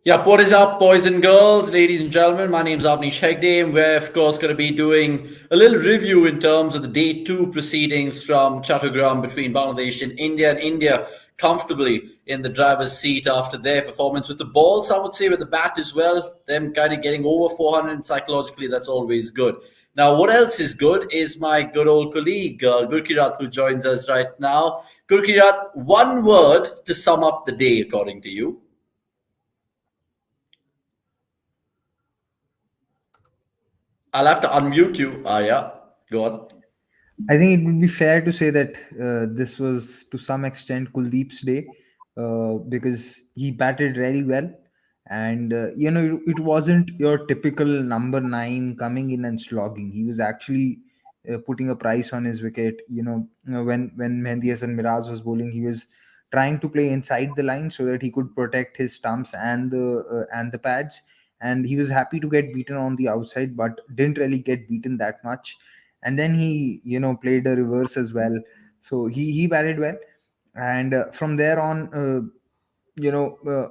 Yeah, what is up, boys and girls, ladies and gentlemen? My name is Avnish Hegde, and we're, of course, going to be doing a little review in terms of the day two proceedings from Chattogram between Bangladesh and India comfortably in the driver's seat after their performance with the ball, some would say with the bat as well, them kind of getting over 400 and psychologically, that's always good. Now, what else is good is my good old colleague, Gurkirat, who joins us right now. Gurkirat, one word to sum up the day, according to you. I'll have to unmute you. Ah, yeah. Go on. I think it would be fair to say that this was to some extent Kuldeep's day because he batted really well. And, it wasn't your typical number nine coming in and slogging. He was actually putting a price on his wicket. When Mehdi Hasan Miraz was bowling, he was trying to play inside the line so that he could protect his stumps and the pads. And he was happy to get beaten on the outside, but didn't really get beaten that much. And then he played a reverse as well, so he batted well. And from there on, you know uh,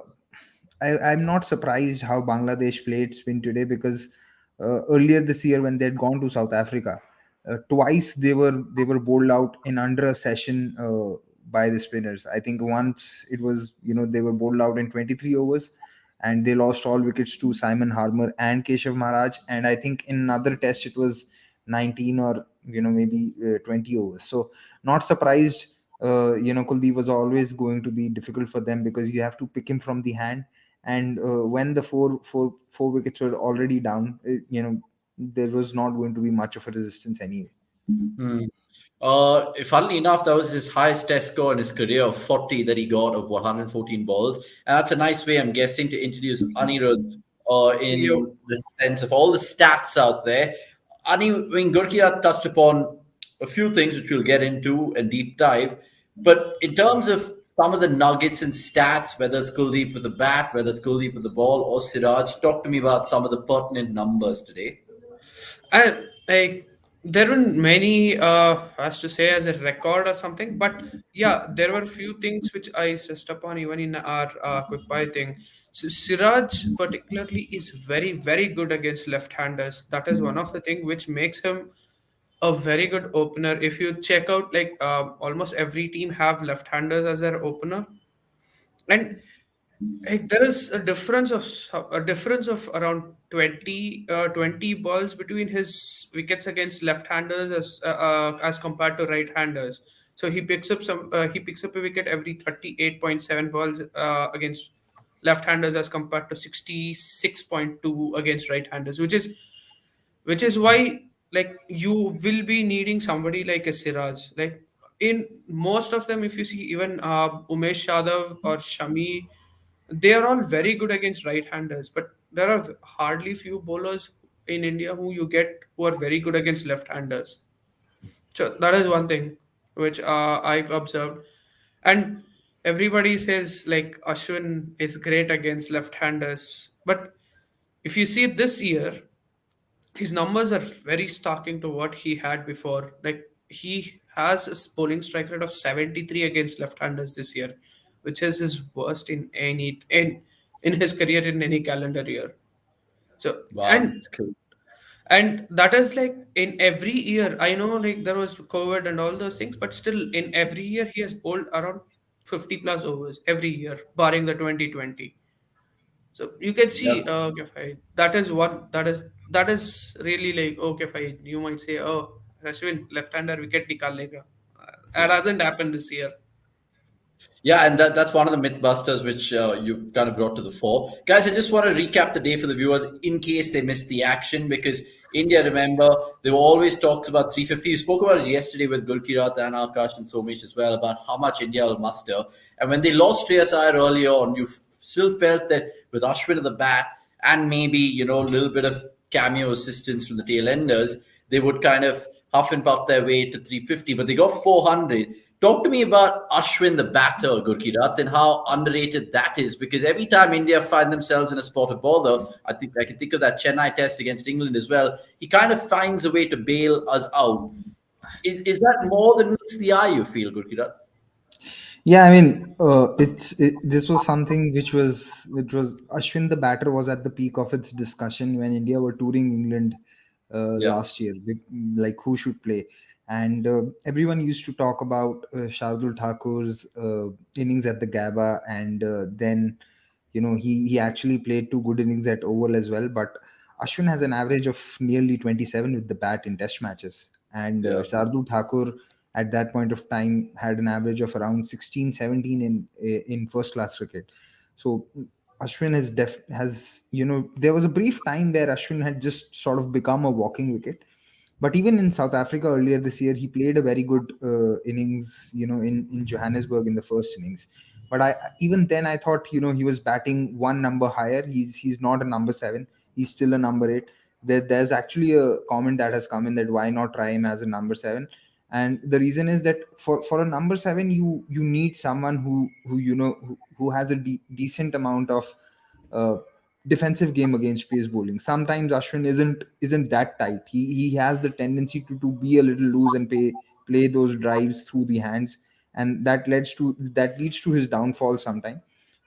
I'm not surprised how Bangladesh played spin today, because earlier this year when they had gone to South Africa, twice they were bowled out in under a session by the spinners. I think once it was, they were bowled out in 23 overs, and they lost all wickets to Simon Harmer and Keshav Maharaj. And I think in another test it was 19 or maybe 20 overs. So not surprised. Kuldeep was always going to be difficult for them because you have to pick him from the hand. And when the four wickets were already down, there was not going to be much of a resistance anyway. Hmm. Funnily enough, that was his highest test score in his career of 40 that he got of 114 balls. And that's a nice way, I'm guessing, to introduce Anirudh Yo, in the sense of all the stats out there. Gurkia touched upon a few things which we'll get into and deep dive. But in terms of some of the nuggets and stats, whether it's Kuldeep with the bat, whether it's Kuldeep with the ball, or Siraj, talk to me about some of the pertinent numbers today. I like there weren't many as to say as a record or something, but yeah, there were few things which I stressed upon even in our quick buy thing. So Siraj particularly is very good against left-handers. That is one of the thing which makes him a very good opener. If you check out like almost every team have left-handers as their opener, and like there is a difference of around 20 balls between his wickets against left-handers as compared to right-handers. So he picks up a wicket every 38.7 balls against left-handers as compared to 66.2 against right-handers, which is why like you will be needing somebody like a Siraj. Like in most of them, if you see even Umesh Yadav or Shami, they are all very good against right-handers, but there are hardly few bowlers in India who are very good against left-handers. So that is one thing which I've observed, and everybody says like Ashwin is great against left-handers, but if you see this year, his numbers are very stalking to what he had before. Like he has a bowling strike rate of 73 against left-handers this year, which is his worst in his career in any calendar year. So Wow, that's cool. and that is like in every year. I know like there was COVID and all those things, but still in every year he has bowled around 50 plus overs every year, barring the 2020. So you can see, Yep. okay, fine. That is really like okay, fine. You might say, oh, Rashwin left-hander wicket nikal lega. That hasn't happened this year. Yeah, and that's one of the myth busters which you kind of brought to the fore. Guys, I just want to recap the day for the viewers in case they missed the action because India, remember, there were always talks about 350. You spoke about it yesterday with Gurkirat and Akash and Somesh as well about how much India will muster. And when they lost Shreyas Iyer earlier on, you still felt that with Ashwin at the bat and maybe, a little bit of cameo assistance from the tail enders, they would kind of huff and puff their way to 350, but they got 400. Talk to me about Ashwin, the batter, Gurkirat, and how underrated that is. Because every time India find themselves in a spot of bother, I think I can think of that Chennai test against England as well. He kind of finds a way to bail us out. Is that more than meets the eye? You feel, Gurkirat? Yeah, I mean, this was something which was Ashwin the batter was at the peak of its discussion when India were touring England Yeah, last year, like who should play, and everyone used to talk about Shardul Thakur's innings at the Gabba, and then he actually played two good innings at Oval as well. But Ashwin has an average of nearly 27 with the bat in Test matches, and yeah. Shardul Thakur at that point of time had an average of around 16, 17 in first class cricket. So Ashwin has there was a brief time where Ashwin had just sort of become a walking wicket, but even in South Africa earlier this year, he played a very good innings, in Johannesburg in the first innings. But even then I thought, he was batting one number higher. He's not a number seven. He's still a number eight. There's actually a comment that has come in that why not try him as a number seven, and the reason is that for a number seven, you need someone who has a decent amount of uh, defensive game against pace bowling. Sometimes Ashwin isn't that tight. He has the tendency to be a little loose and play those drives through the hands, and that leads to his downfall sometimes.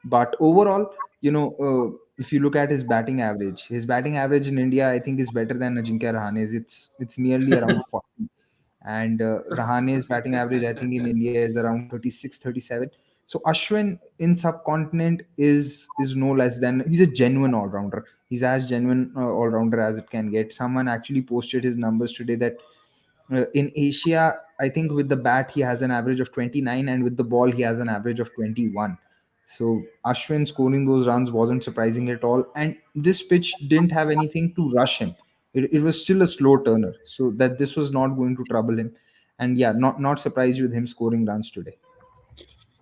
But overall, if you look at his batting average in India, I think is better than Ajinkya Rahane's. It's nearly around 40, and Rahane's batting average, I think, in India is around 36, 37. So Ashwin in subcontinent is no less than, he's a genuine all rounder. He's as genuine all rounder as it can get. Someone actually posted his numbers today that in Asia, I think with the bat he has an average of 29, and with the ball he has an average of 21. So Ashwin scoring those runs wasn't surprising at all, and this pitch didn't have anything to rush him. It was still a slow turner, so that this was not going to trouble him. And yeah, not surprised with him scoring runs today.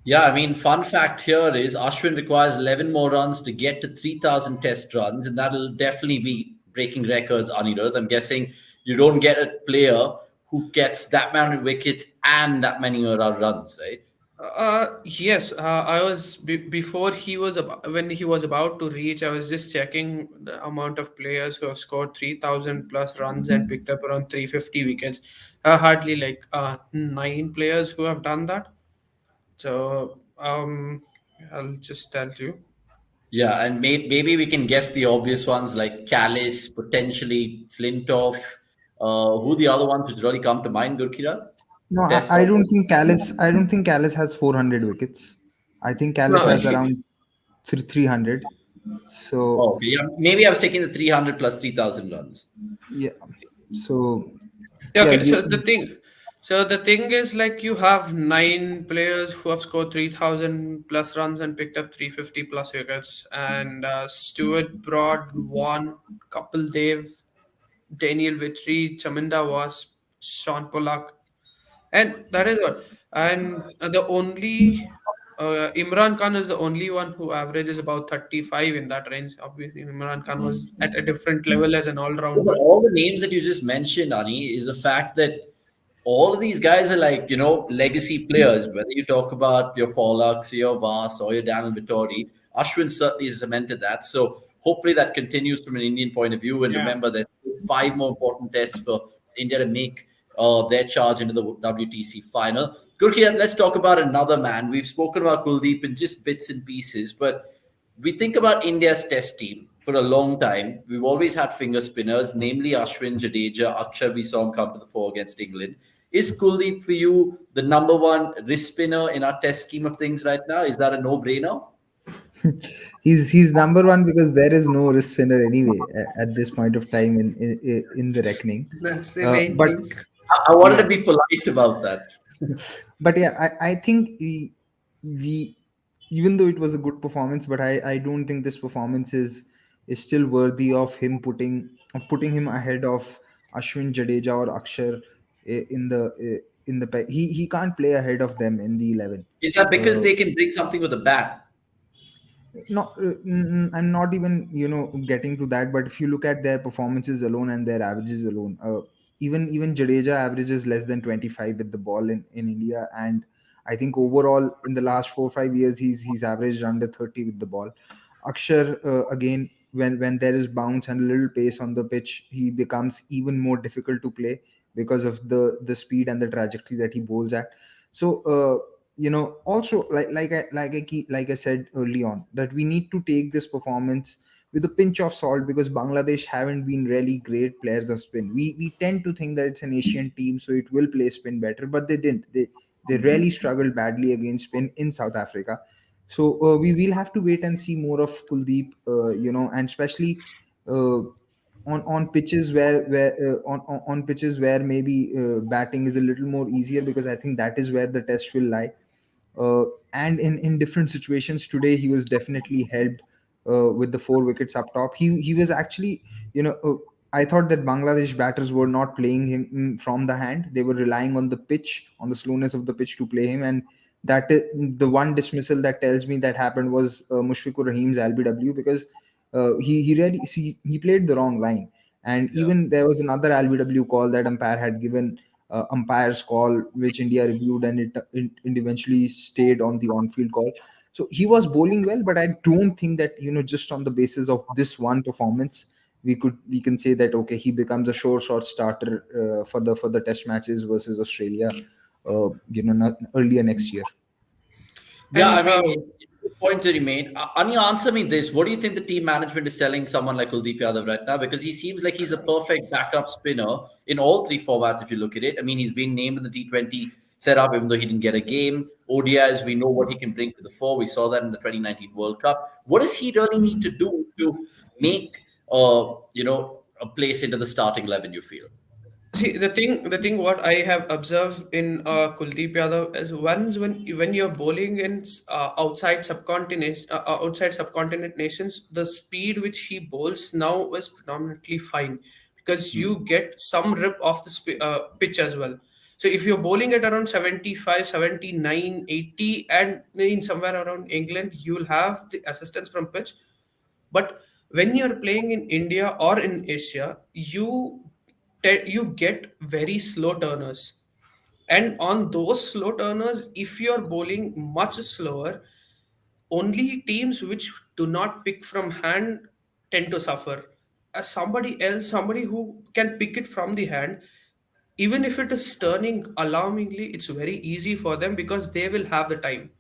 Yeah, I mean, fun fact here is Ashwin requires 11 more runs to get to 3,000 test runs, and that'll definitely be breaking records, Anirudh. I'm guessing you don't get a player who gets that many wickets and that many runs, right? Yes, I was before he was when he was about to reach. I was just checking the amount of players who have scored 3,000 plus runs and picked up around 350 wickets. Hardly like nine players who have done that. So I'll just tell you. Yeah, and maybe we can guess the obvious ones like Callis, potentially Flintoff. Who the other ones which really come to mind, Gurkira? No, Test I or don't think Callis. I don't think Callis has 400 wickets. I think Callis No, has around 300. So Oh, okay, yeah, maybe I was taking the 300 plus 3,000 runs. yeah, so yeah, okay, so the thing is like you have nine players who have scored 3,000 plus runs and picked up 350 plus wickets, and Stuart Broad won, Kapil Dev, Daniel Vitry, Chaminda Was, Sean Pollock, and that is what. And the only Imran Khan is the only one who averages about 35 in that range. Obviously, Imran Khan was at a different level as an all Yeah, but rounder. all the names that you just mentioned, Ani, is the fact that all of these guys are like, legacy players. Whether you talk about your Pollacks, your Vas, or your Daniel Vittori, Ashwin certainly cemented that. So hopefully that continues from an Indian point of view. And Yeah. remember, there's five more important tests for India to make their charge into the WTC final. Gurki, let's talk about another man. We've spoken about Kuldeep in just bits and pieces, but we think about India's test team for a long time. We've always had finger spinners, namely Ashwin, Jadeja, Akshar. We saw him come to the fore against England. Is Kuldeep for you the number one wrist spinner in our test scheme of things right now? Is that a no-brainer? he's number one because there is no wrist spinner anyway at this point of time in the reckoning. That's the main But thing. I wanted to yeah, be polite about that. but yeah, I think we even though it was a good performance, but I don't think this performance is still worthy of putting him ahead of Ashwin, Jadeja, or Akshar he can't play ahead of them in the 11. Is that because Uh, they can bring something with a bat? not I'm not even getting to that, but if you look at their performances alone and their averages alone, even Jadeja averages less than 25 with the ball in India, and I think overall in the last 4 or 5 years he's averaged under 30 with the ball. Akshar, again, when there is bounce and a little pace on the pitch, he becomes even more difficult to play because of the speed and the trajectory that he bowls at. So also like I said early on, that we need to take this performance with a pinch of salt, because Bangladesh haven't been really great players of spin. We tend to think that it's an Asian team, so it will play spin better, but they didn't. They really struggled badly against spin in South Africa. So we will have to wait and see more of Kuldeep, and especially uh, on pitches on pitches where maybe batting is a little more easier, because I think that is where the test will lie. uh, and in different situations today, he was definitely helped with the 4 wickets up top. He was actually, you know uh, I thought that Bangladesh batters were not playing him from the hand. They were relying on the pitch, on the slowness of the pitch to play him. And the one dismissal that tells me that happened was Mushfiqur Rahim's LBW, because he really he played the wrong line. And Yeah. even there was another LBW call that umpire had given, umpire's call, which India reviewed, and it eventually stayed on the on-field call. So he was bowling well, but I don't think that, just on the basis of this one performance, we can say that okay, he becomes a sure shot starter for the test matches versus Australia, earlier next year. Yeah, I And mean, it's a good point that you made. Anya, answer me this. What do you think the team management is telling someone like Kuldeep Yadav right now? Because he seems like he's a perfect backup spinner in all three formats, if you look at it. I mean, he's been named in the T20 setup, even though he didn't get a game. ODIs, we know what he can bring to the fore. We saw that in the 2019 World Cup. What does he really need to do to make, a place into the starting 11, you feel? see, the thing what I have observed in Kuldeep Yadav is once when you're bowling in outside subcontinent nations, the speed which he bowls now is predominantly fine, because you get some rip off the pitch as well. So if you're bowling at around 75, 79, 80, and in somewhere around England, you'll have the assistance from pitch. But when you're playing in India or in Asia, you get very slow turners, and on those slow turners, if you're bowling much slower, only teams which do not pick from hand tend to suffer. As somebody else, somebody who can pick it from the hand, even if it is turning alarmingly, it's very easy for them because they will have the time.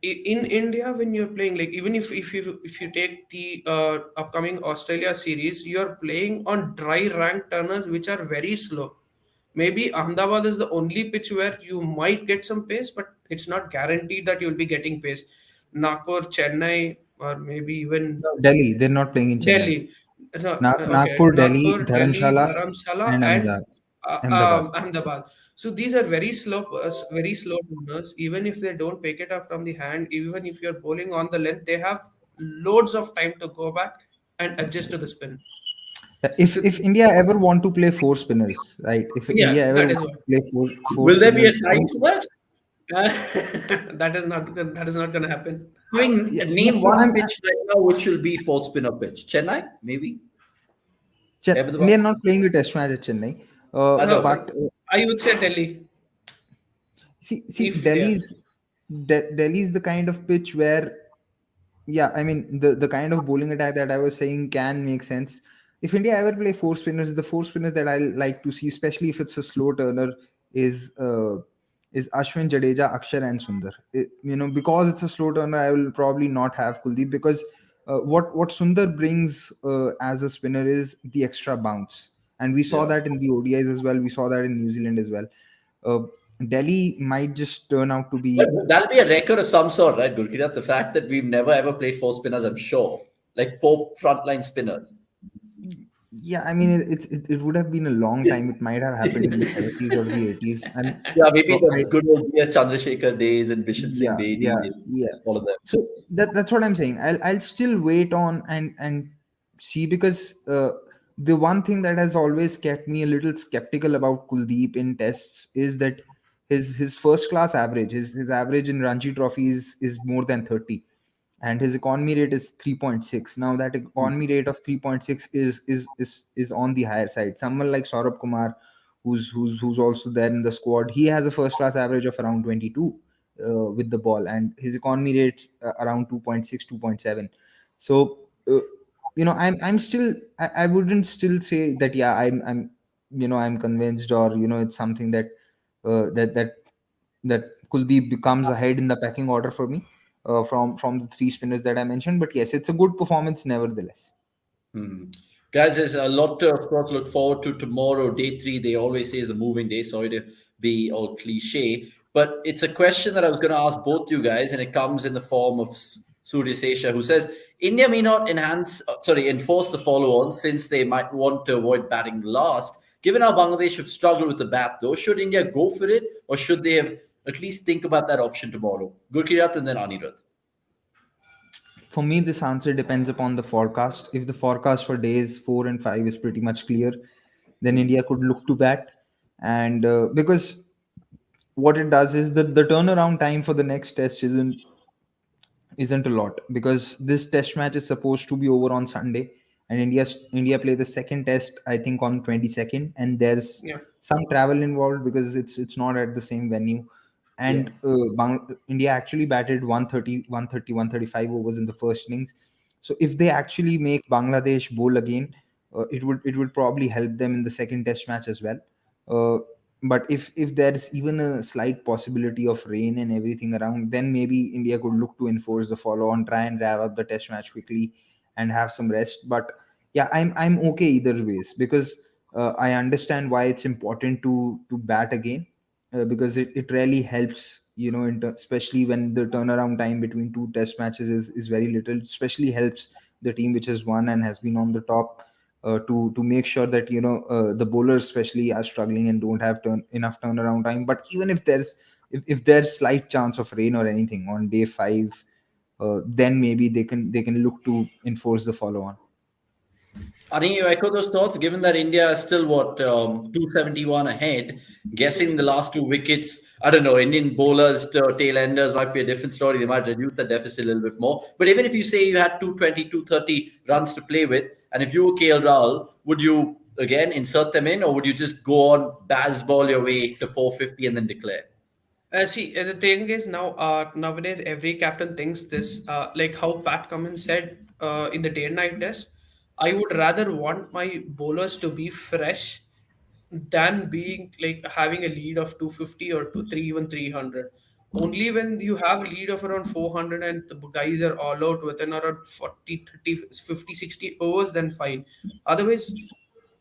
In India, when you're playing, like even if you take the upcoming Australia series, you're playing on dry rank turners which are very slow. Maybe Ahmedabad is the only pitch where you might get some pace, but it's not guaranteed that you'll be getting pace. Nagpur, Chennai, or maybe even No, Delhi, they're not playing in Chennai. Delhi. So, okay, Nagpur, Delhi, Nagpur, Delhi, Dharamshala, Dharamshala, and and Ahmedabad. Ahmedabad. Ahmedabad. So these are very slow tuners. Even if they don't pick it up from the hand, even if you're bowling on the length, they have loads of time to go back and adjust to the spin. If India ever want to play four spinners, right? If Yeah, India ever that want is to what. play four Will there be a spinners, time for that? That is not going to happen. I mean, yeah, no, name no, one pitch right now which will be for spinner pitch. Chennai, maybe? India Ahmedabad? not playing a test match at Chennai, I No, know. but I would say Delhi. see, If yeah, Delhi is the kind of pitch where, yeah, I mean, the kind of bowling attack that I was saying can make sense. If India ever play four spinners, the four spinners that I like to see, especially if it's a slow turner, is uh, is Ashwin, Jadeja, Akshar, and Sundar. Because it's a slow turner, I will probably not have Kuldeep, because what Sundar brings as a spinner is the extra bounce, and we saw Yeah. that in the ODIs as well. We saw that in New Zealand as well. Uh, Delhi might just turn out to be. That'll be a record of some sort, right, Gurkirat? The fact that we've never ever played four spinners, I'm sure. Like four frontline spinners. Yeah, I mean, it would have been a long time. It might have happened in the 70s or the 80s, and Yeah, maybe I the good old DS Chandrasekhar days and Bishan Singh yeah, Bedi yeah, days, yeah. all of them. So that's what I'm saying. I'll still wait on and see, because the one thing that has always kept me a little skeptical about Kuldeep in tests is that his first class average, his average in Ranji Trophy is more than 30, and his economy rate is 3.6. Now that economy rate of 3.6 is on the higher side. Someone like Saurabh Kumar, who's also there in the squad, he has a first class average of around 22 with the ball, and his economy rates around 2.6, 2.7. So I'm still, I wouldn't still say that, yeah, I'm I'm convinced, or it's something that that Kuldeep becomes ahead in the pecking order for me, from the three spinners that I mentioned. But yes, it's a good performance nevertheless. Hmm. Guys, there's a lot to, of course, look forward to tomorrow, day three. They always say is the moving day. Sorry to be all cliche, but it's a question that I was going to ask both you guys, and it comes in the form of Surya Sesha, who says India may not enforce the follow-on since they might want to avoid batting last. Given how Bangladesh have struggled with the bat, though, should India go for it, or should they have at least think about that option tomorrow? Gurkirat and then Anirudh. For me, this answer depends upon the forecast. If the forecast for days 4 and 5 is pretty much clear, then India could look to bat. And because what it does is that the turnaround time for the next test isn't a lot, because this test match is supposed to be over on Sunday, and India play the second test I think on 22nd, and there's Yeah. some travel involved because it's not at the same venue. Yeah. And India actually batted 130, 130, 135 overs in the first innings. So if they actually make Bangladesh bowl again, it would probably help them in the second test match as well. Uh, but if there is even a slight possibility of rain and everything around, then maybe India could look to enforce the follow on, try and wrap up the test match quickly and have some rest. But yeah, I'm okay either ways, because I understand why it's important to bat again, because it really helps, especially when the turnaround time between two test matches is very little. Especially helps the team which has won and has been on the top, to make sure that the bowlers especially are struggling and don't have enough turnaround time. But even if there's slight chance of rain or anything on day 5, then maybe they can look to enforce the follow on. Ani, you echo those thoughts, given that India is still what 271 ahead, guessing the last two wickets. I don't know, Indian bowlers, tail enders might be a different story. They might reduce the deficit a little bit more. But even if you say you had 220, 230 runs to play with, and if you were KL Rahul, would you again insert them in, or would you just go on ball your way to 450 and then declare? See, the thing is now, nowadays every captain thinks this. Like how Pat Cummins said in the day and night test, I would rather want my bowlers to be fresh than being like having a lead of 250 or two, three, even 300. Only when you have a lead of around 400 and the guys are all out within around 40, 30, 50, 60 overs, then fine. Otherwise,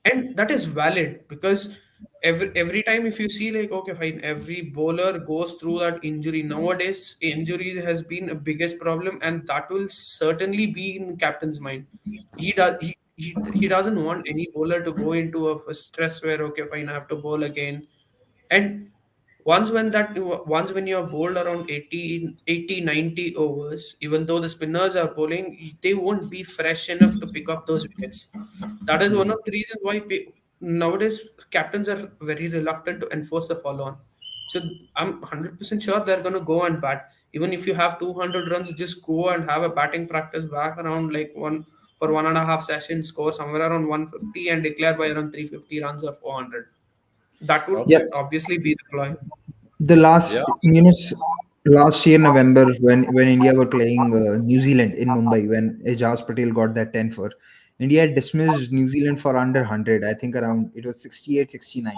and that is valid because every time if you see like okay fine, every bowler goes through that injury. Nowadays injury has been a biggest problem, and that will certainly be in captain's mind. He doesn't want any bowler to go into a stress where okay fine, I have to bowl again. And once when you're bowled around 80, 90 overs, even though the spinners are bowling, they won't be fresh enough to pick up those wickets. That is one of the reasons why nowadays captains are very reluctant to enforce the follow on. So I'm 100% sure they're going to go and bat. Even if you have 200 runs, just go and have a batting practice back around like one for 1.5 sessions, score somewhere around 150 and declare by around 350 runs or 400. That would Yeah, Okay. obviously be the ploy. the Yeah. last year November, when India were playing New Zealand in Mumbai, when Ejaz Patel got that 10 for, India had dismissed New Zealand for under 100. I think around it was 68, 69,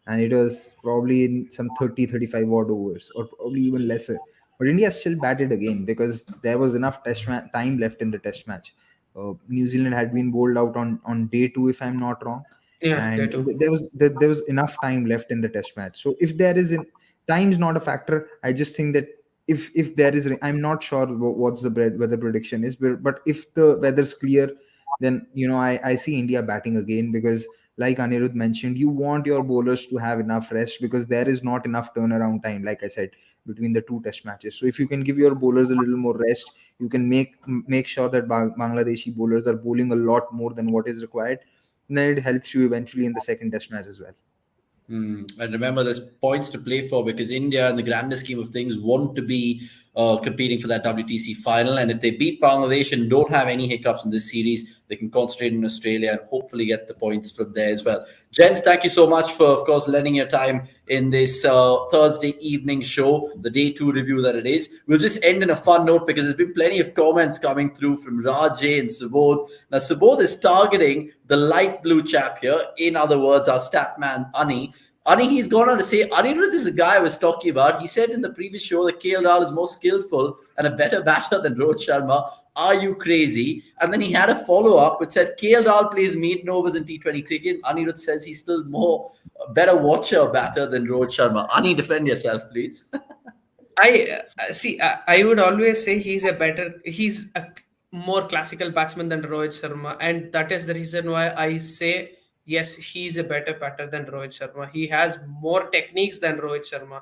and it was probably in some 30, 35 odd overs, or probably even lesser. But India still batted again because there was enough time left in the test match. New Zealand had been bowled out on day 2, if I'm not wrong, Yeah, they and too. there was enough time left in the test match. So if there is an time's not a factor. I just think that if there is, I'm not sure what's the weather prediction is, but if the weather's clear, then I see India batting again, because like Anirudh mentioned, you want your bowlers to have enough rest, because there is not enough turnaround time, like I said, between the two test matches. So if you can give your bowlers a little more rest, you can make sure that Bangladeshi bowlers are bowling a lot more than what is required. Then it helps you eventually in the second test match as well. And remember, there's points to play for because India, in the grander scheme of things, want to be competing for that WTC final. And if they beat Bangladesh and don't have any hiccups in this series, they can concentrate in Australia and hopefully get the points from there as well. Gents, thank you so much for, of course, lending your time in this Thursday evening show, the day 2 review that it is. We'll just end in a fun note because there's been plenty of comments coming through from Rajay and Subodh. Now, Subodh is targeting the light blue chap here, in other words, our stat man, Ani. Ani, he's gone on to say, Anirudh is the guy I was talking about. He said in the previous show that KL Rahul is more skillful and a better batter than Rohit Sharma. Are you crazy? And then he had a follow up which said KL Rahul plays maiden overs in T20 cricket. Anirudh says he's still more better watcher batter than Rohit Sharma. Ani, defend yourself, please. I would always say he's a more classical batsman than Rohit Sharma, and that is the reason why I say yes, he's a better batter than Rohit Sharma. He has more techniques than Rohit Sharma.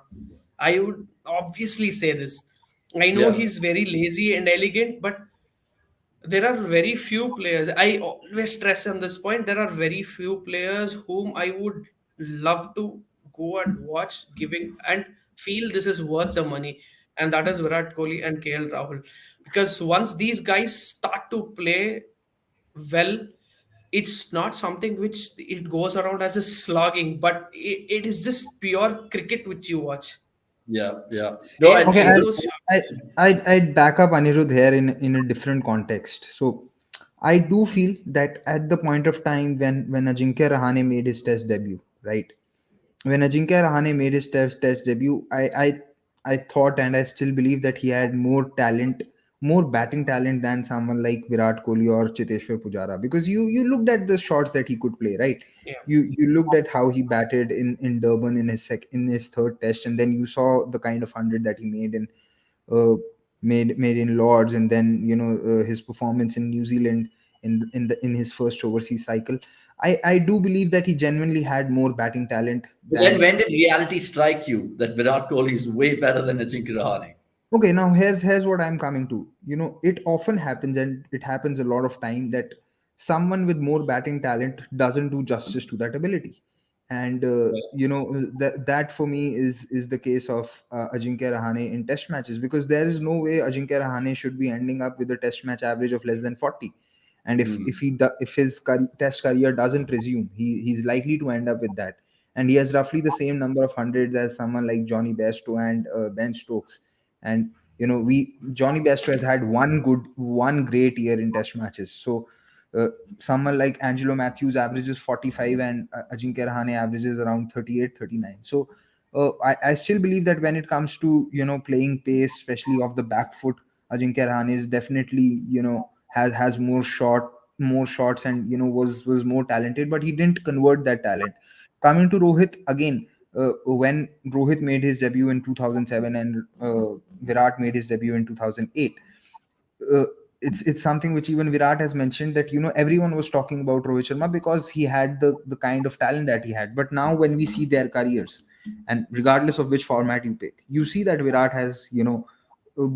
I would obviously say this. I know Yeah. he's very lazy and elegant, but there are very few players. I always stress on this point. There are very few players whom I would love to go and watch, giving and feel this is worth the money, and that is Virat Kohli and KL Rahul. Because once these guys start to play well, it's not something which it goes around as a slogging, but it is just pure cricket which you watch. Yeah. Yeah. No, They and Okay, make the, those. I'd back up Anirudh here in a different context. So I do feel that at the point of time when Ajinkya Rahane made his Test debut, right? When Ajinkya Rahane made his test debut, I thought and I still believe that he had more talent, more batting talent than someone like Virat Kohli or Chiteshwar Pujara. Because you looked at the shots that he could play, right? Yeah. You looked at how he batted in Durban in his third test, and then you saw the kind of 100 that he made uh, made in Lords, and then his performance in New Zealand in his first overseas cycle. I do believe that he genuinely had more batting talent then than. when did reality strike you that Virat Kohli is way better than Ajinkya Rahane? Okay, now here's what I'm coming to. It often happens, and it happens a lot of time, that someone with more batting talent doesn't do justice to that ability. And that for me is the case of Ajinkya Rahane in test matches, because there is no way Ajinkya Rahane should be ending up with a test match average of less than 40. And Hmm. if his test career doesn't resume, he's likely to end up with that. And he has roughly the same number of hundreds as someone like Johnny Bairstow and Ben Stokes. And we Johnny Bairstow has had one great year in test matches. So uh, someone like Angelo Matthews averages 45, and Ajinkya Rahane averages around 38, 39. So I still believe that when it comes to playing pace, especially off the back foot, Ajinkya Rahane is definitely has more shots, and was more talented, but he didn't convert that talent. Coming to Rohit again, when Rohit made his debut in 2007 and Virat made his debut in 2008, uh, it's something which even Virat has mentioned, that everyone was talking about Rohit Sharma because he had the kind of talent that he had. But now when we see their careers, and regardless of which format you pick, you see that Virat has uh,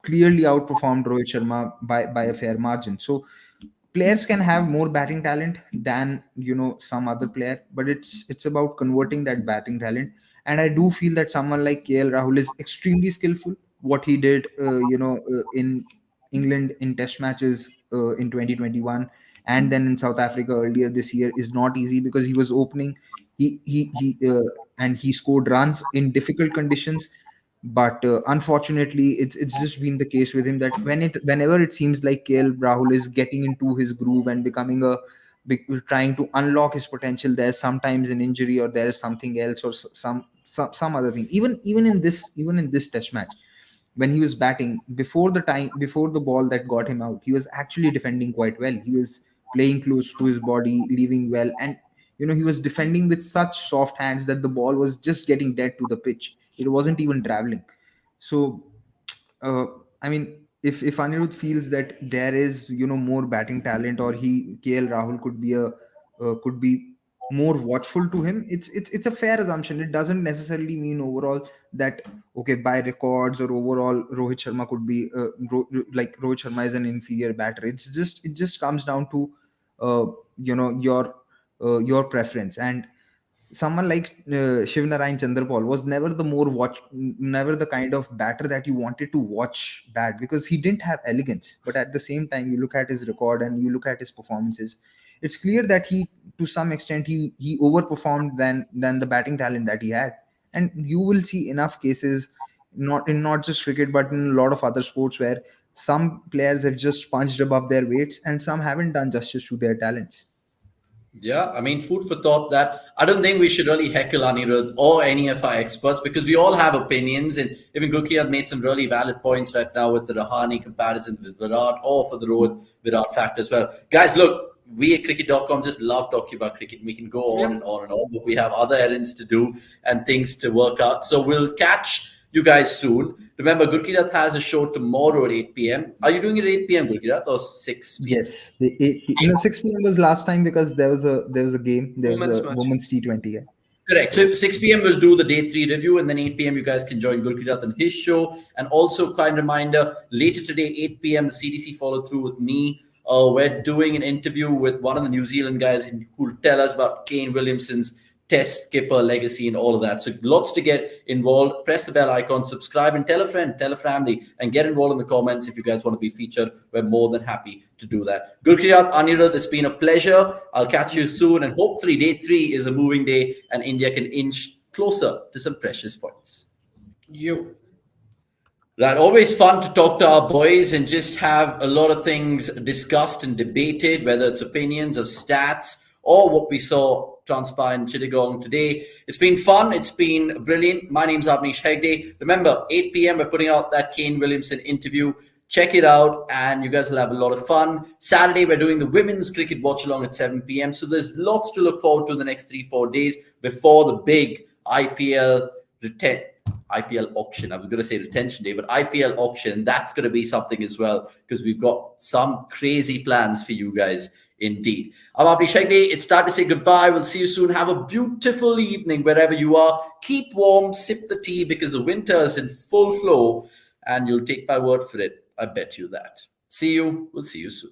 clearly outperformed Rohit Sharma by a fair margin. So players can have more batting talent than some other player, but it's about converting that batting talent. And I do feel that someone like KL Rahul is extremely skillful. What he did in England in test matches in 2021, and then in South Africa earlier this year, is not easy, because he was opening. He and he scored runs in difficult conditions. But unfortunately, it's just been the case with him that whenever it seems like KL Rahul is getting into his groove and becoming trying to unlock his potential, there's sometimes an injury, or there's something else, or some other thing. Even in this test match, when he was batting, before the ball that got him out, he was actually defending quite well. He was playing close to his body, leaving well, and he was defending with such soft hands that the ball was just getting dead to the pitch. It wasn't even traveling. So uh, I mean, if Anirudh feels that there is more batting talent, or he KL Rahul could be more watchful to him, it's a fair assumption. It doesn't necessarily mean overall that, okay, by records or overall, Rohit Sharma could be like Rohit Sharma is an inferior batter. It just comes down to uh, your preference. And someone like Shiv Narayan Chandrapal was never the kind of batter that you wanted to watch bat, because he didn't have elegance. But at the same time, you look at his record and you look at his performances, it's clear that to some extent, he overperformed than the batting talent that he had. And you will see enough cases, not just cricket, but in a lot of other sports, where some players have just punched above their weights and some haven't done justice to their talents. Yeah, I mean, food for thought that I don't think we should really heckle Anirudh or any of our experts because we all have opinions. And even Gurki made some really valid points right now with the Rahani comparison with Virat or for the road Virat fact as well. Guys, look, we at cricket.com just love talking about cricket. We can go on Yep. and on and on, but we have other errands to do and things to work out. So we'll catch you guys soon. Remember, Gurkirat has a show tomorrow at 8 p.m. Are you doing it at 8 p.m., Gurkirat, or 6 p.m.? Yes, the 6 p.m. was last time because there was a game. There was Women's a match. women's T20. Yeah. Correct. So So 6 p.m. we'll do the day 3 review, and then 8 p.m. you guys can join Gurkirat on his show. And also, kind reminder, later today, 8 p.m. the CDC follow through with me. We're doing an interview with one of the New Zealand guys who'll tell us about Kane Williamson's test skipper legacy and all of that. So lots to get involved. Press the bell icon, subscribe, and tell a friend, tell a family, and get involved in the comments if you guys want to be featured. We're more than happy to do that. Gurkirat, Anirudh, it's been a pleasure. I'll catch you soon, and hopefully day 3 is a moving day and India can inch closer to some precious points. You. Right, always fun to talk to our boys and just have a lot of things discussed and debated, whether it's opinions or stats or what we saw transpire in Chittagong today. It's been fun. It's been brilliant. My name's Avnish Hegde. Remember, 8 p.m. we're putting out that Kane Williamson interview. Check it out and you guys will have a lot of fun. Saturday, we're doing the women's cricket watch along at 7 p.m. So there's lots to look forward to in the next 3-4 days before the big IPL auction. I was going to say retention day, but IPL auction, that's going to be something as well because we've got some crazy plans for you guys indeed. I'm Abhi Shagde. It's time to say goodbye. We'll see you soon. Have a beautiful evening wherever you are. Keep warm, sip the tea because the winter is in full flow and you'll take my word for it. I bet you that. See you. We'll see you soon.